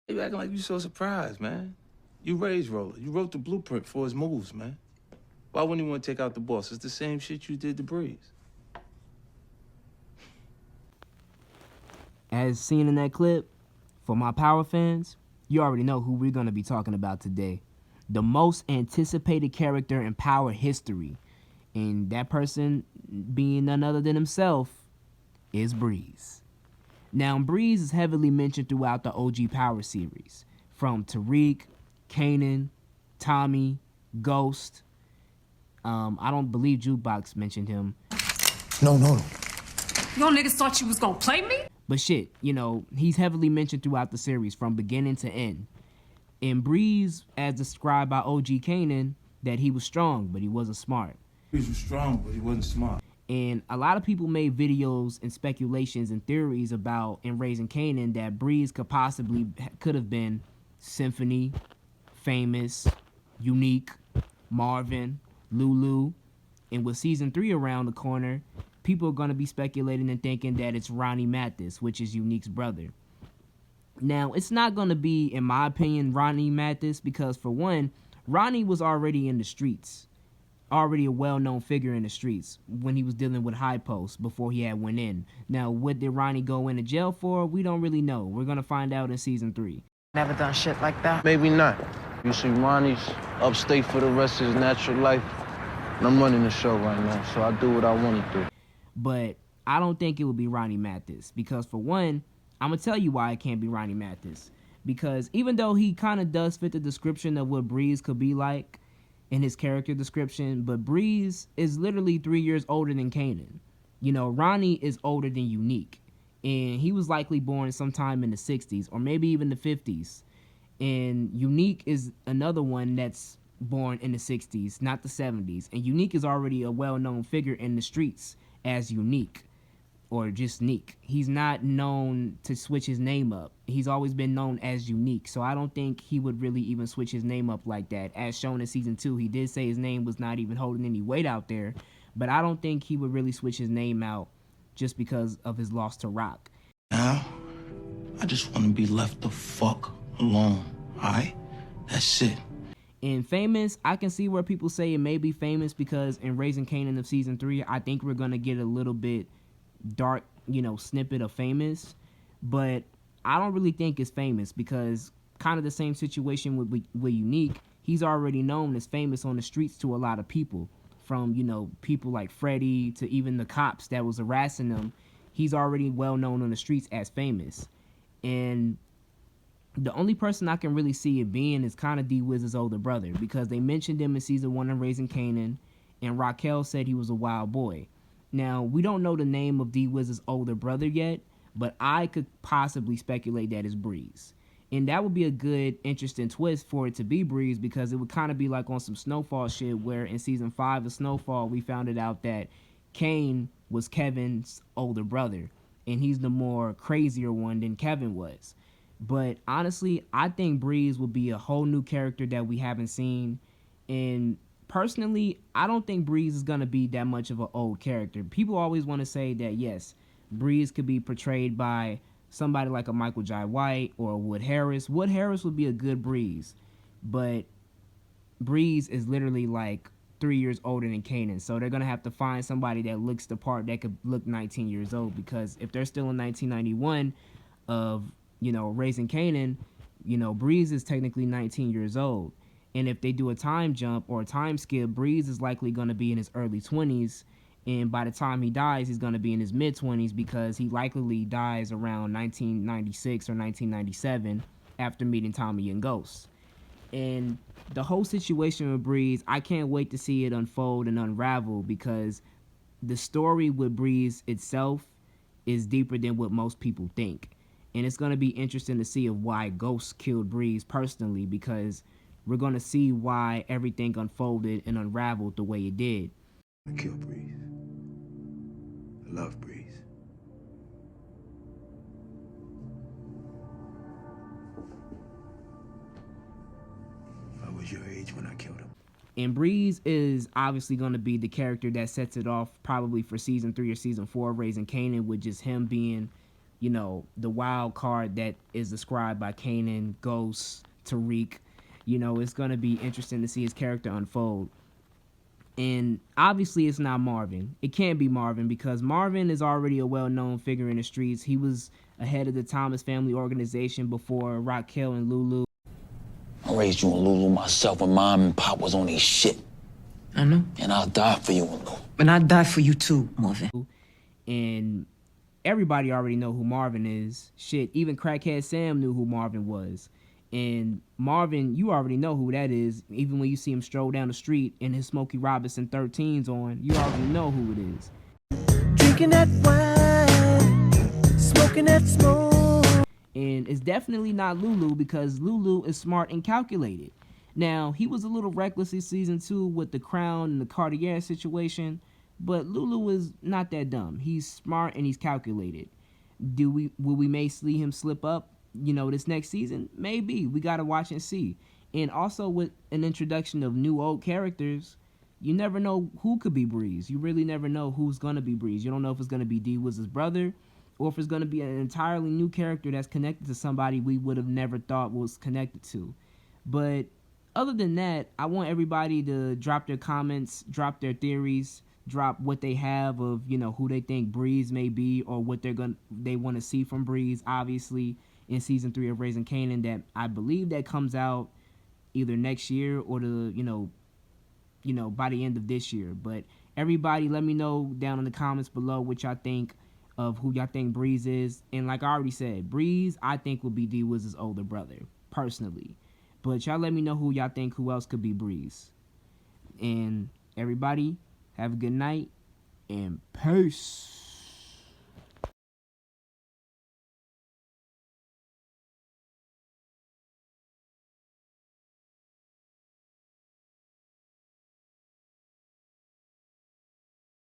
You acting like you so surprised, man. You raised Roller. You wrote the blueprint for his moves, man. Why wouldn't you want to take out the boss? It's the same shit you did to Breeze. As seen in that clip, for my Power fans, you already know who we're going to be talking about today. The most anticipated character in Power history. And that person, being none other than himself, is Breeze. Now, Breeze is heavily mentioned throughout the OG Power series, from Tariq, Kanan, Tommy, Ghost. I don't believe Jukebox mentioned him. No. Y'all niggas thought you was gonna play me? But shit, he's heavily mentioned throughout the series from beginning to end. And Breeze, as described by OG Kanan, that he was strong, but he wasn't smart. Breeze was strong, but he wasn't smart. And a lot of people made videos and speculations and theories about in Raising Kanan that Breeze could have been Symphony, Famous, Unique, Marvin, Lulu. And with season 3 around the corner, people are going to be speculating and thinking that it's Ronnie Mathis, which is Unique's brother. Now, it's not going to be, in my opinion, Ronnie Mathis, because for one, Ronnie was already in the streets. Already a well-known figure in the streets when he was dealing with High Post before he had went in. Now, what did Ronnie go into jail for? We don't really know. We're going to find out in season 3. Never done shit like that. Maybe not. You see, Ronnie's upstate for the rest of his natural life, and I'm running the show right now, so I do what I want to do. But I don't think it would be Ronnie Mathis, because for one, I'm going to tell you why it can't be Ronnie Mathis. Because even though he kind of does fit the description of what Breeze could be like, in his character description, but Breeze is literally 3 years older than Kanan. Ronnie is older than Unique, and he was likely born sometime in the 60s or maybe even the 50s. And Unique is another one that's born in the 60s, not the 70s. And Unique is already a well-known figure in the streets as Unique, or just Neek. He's not known to switch his name up. He's always been known as Unique, so I don't think he would really even switch his name up like that. As shown in season 2, he did say his name was not even holding any weight out there, but I don't think he would really switch his name out just because of his loss to Rock. Now, I just want to be left the fuck alone, alright? That's it. In Famous, I can see where people say it may be Famous because in Raising Kanan of season 3, I think we're going to get a little bit dark, snippet of Famous, but I don't really think it's Famous because kind of the same situation with Unique. He's already known as Famous on the streets to a lot of people, from people like Freddie to even the cops that was harassing him. He's already well known on the streets as Famous, and the only person I can really see it being is kind of D-Wiz's older brother, because they mentioned him in season 1 of Raising Kanan, and Raquel said he was a wild boy. Now, we don't know the name of D-Wiz's older brother yet, but I could possibly speculate that it's Breeze. And that would be a good, interesting twist for it to be Breeze, because it would kind of be like on some Snowfall shit, where in season 5 of Snowfall, we found it out that Kane was Kevin's older brother, and he's the more crazier one than Kevin was. But honestly, I think Breeze would be a whole new character that we haven't seen, and personally, I don't think Breeze is going to be that much of an old character. People always want to say that, yes, Breeze could be portrayed by somebody like a Michael Jai White or a Wood Harris. Wood Harris would be a good Breeze, but Breeze is literally like 3 years older than Kanan, so they're going to have to find somebody that looks the part that could look 19 years old, because if they're still in 1991 of, Raising Kanan, Breeze is technically 19 years old. And if they do a time jump or a time skip, Breeze is likely going to be in his early 20s. And by the time he dies, he's going to be in his mid-20s, because he likely dies around 1996 or 1997 after meeting Tommy and Ghost. And the whole situation with Breeze, I can't wait to see it unfold and unravel, because the story with Breeze itself is deeper than what most people think. And it's going to be interesting to see of why Ghost killed Breeze personally, because we're going to see why everything unfolded and unraveled the way it did. I kill Breeze. I love Breeze. I was your age when I killed him. And Breeze is obviously going to be the character that sets it off probably for season 3 or season 4 of Raising Kanan, with just him being you know, the wild card that is described by Kanan, Ghost, Tariq. You know, it's going to be interesting to see his character unfold. And obviously it's not Marvin. It can't be Marvin because Marvin is already a well-known figure in the streets. He was ahead of the Thomas family organization before Raquel and Lulu. I raised you and Lulu myself when Mom and Pop was on their shit. I know. And I'll die for you and Lulu. And I'd die for you too, Marvin. And everybody already know who Marvin is. Shit, even Crackhead Sam knew who Marvin was. And Marvin, you already know who that is. Even when you see him stroll down the street in his Smokey Robinson 13s on, you already know who it is. Drinking that wine, smoking that smoke. And it's definitely not Lulu because Lulu is smart and calculated. Now, he was a little reckless in season 2 with the crown and the Cartier situation, but Lulu is not that dumb. He's smart and he's calculated. Will we may see him slip up, you know, this next season? Maybe. We got to watch and see. And also with an introduction of new old characters, you never know who could be Breeze. You really never know who's going to be Breeze. You don't know if it's going to be D Wiz's brother or if it's going to be an entirely new character that's connected to somebody we would have never thought was connected to. But other than that, I want everybody to drop their comments, drop their theories, drop what they have of, you know, who they think Breeze may be or what they want to see from Breeze, obviously, in season 3 of Raising Kanan, that I believe that comes out either next year or by the end of this year. But everybody, let me know down in the comments below what y'all think of who y'all think Breeze is. And like I already said, Breeze, I think, will be D Wiz's older brother, personally. But y'all let me know who y'all think who else could be Breeze. And everybody, have a good night and peace.